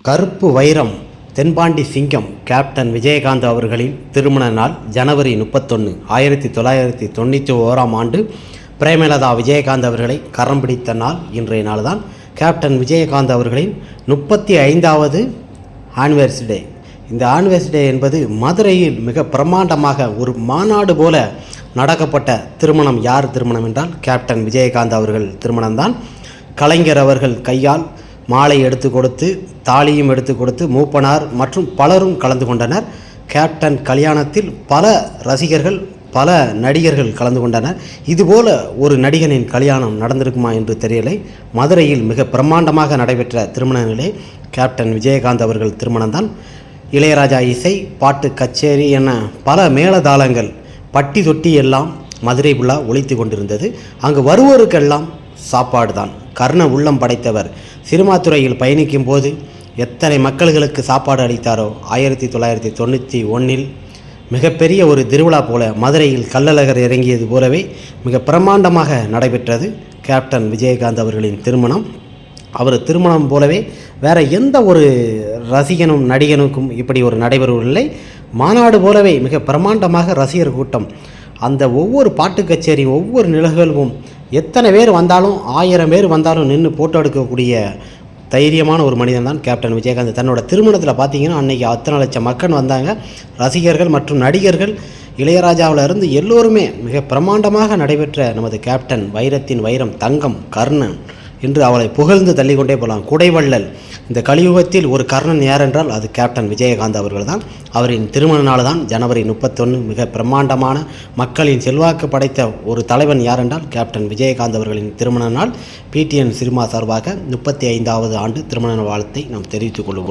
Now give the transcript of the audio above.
கருப்பு வைரம் தென்பாண்டி சிங்கம் கேப்டன் விஜயகாந்த் அவர்களின் திருமண நாள் ஜனவரி 31, 1991 ஆண்டு. பிரேமலதா விஜயகாந்த் அவர்களை கரம் பிடித்த நாள் இன்றைய நாள் தான். கேப்டன் விஜயகாந்த் அவர்களின் 35வது ஆனிவர்சரி. இந்த ஆனிவர்சரி என்பது மதுரையில் மிக பிரம்மாண்டமாக ஒரு மாநாடு போல நடக்கப்பட்ட திருமணம். யார் திருமணம் என்றால் கேப்டன் விஜயகாந்த் அவர்கள் திருமணம்தான். கலைஞர் அவர்கள் கையால் மாலை எடுத்து கொடுத்து, தாலியும் எடுத்து கொடுத்து, மூப்பனார் மற்றும் பலரும் கலந்து கொண்டனர். கேப்டன் கல்யாணத்தில் பல ரசிகர்கள், பல நடிகர்கள் கலந்து கொண்டனர். இதுபோல ஒரு நடிகனின் கல்யாணம் நடந்திருக்குமா என்று தெரியலை. மதுரையில் மிக பிரம்மாண்டமாக நடைபெற்ற திருமணங்களே கேப்டன் விஜயகாந்த் அவர்கள் திருமணம்தான். இளையராஜா இசை, பாட்டு கச்சேரி என பல மேளதாளங்கள், பட்டி தொட்டி எல்லாம் மதுரை ஃபுல்லா ஒலித்து கொண்டிருந்தது. அங்கு வருவோருக்கெல்லாம் சாப்பாடு தான். கர்ண உள்ளம் படைத்தவர் சினிமா துறையில் பயணிக்கும் போது எத்தனை மக்களுக்கு சாப்பாடு அளித்தாரோ. 1991 மிகப்பெரிய ஒரு திருவிழா போல மதுரையில் கள்ளழகர் இறங்கியது போலவே மிக பிரம்மாண்டமாக நடைபெற்றது கேப்டன் விஜயகாந்த் அவர்களின் திருமணம். அவர் திருமணம் போலவே வேறு எந்த ஒரு ரசிகனும் நடிகனுக்கும் இப்படி ஒரு நடைபெறவில்லை. மாநாடு போலவே மிக பிரம்மாண்டமாக ரசிகர் கூட்டம். அந்த ஒவ்வொரு பாட்டு கச்சேரி, ஒவ்வொரு நிகழ்வும் எத்தனை பேர் வந்தாலும், 1000 பேர் வந்தாலும் நின்று போட்டோ எடுக்கக்கூடிய தைரியமான ஒரு மனிதன் தான் கேப்டன் விஜயகாந்த். தன்னோட திருமணத்தில் பார்த்தீங்கன்னா அன்றைக்கி அத்தனை லட்சம் மக்கள் வந்தாங்க. ரசிகர்கள் மற்றும் நடிகர்கள், இளையராஜாவில் இருந்து எல்லோருமே மிக பிரம்மாண்டமாக நடைபெற்ற நமது கேப்டன் வைரத்தின் வைரம், தங்கம், கர்ணன் என்று அவளை புகழ்ந்து தள்ளிக்கொண்டே போகலாம். குடைவள்ளல். இந்த கலியுகத்தில் ஒரு கர்ணன் யார் என்றால் அது கேப்டன் விஜயகாந்த் அவர்கள் தான். அவரின் திருமண நாள் தான் ஜனவரி 31. மிக பிரம்மாண்டமான மக்களின் செல்வாக்கு படைத்த ஒரு தலைவன் யார் என்றால் கேப்டன் விஜயகாந்த் அவர்களின் திருமண நாள். PTN சினிமா சார்பாக 35வது ஆண்டு திருமண வாழ்த்தை நாம் தெரிவித்துக் கொள்வோம்.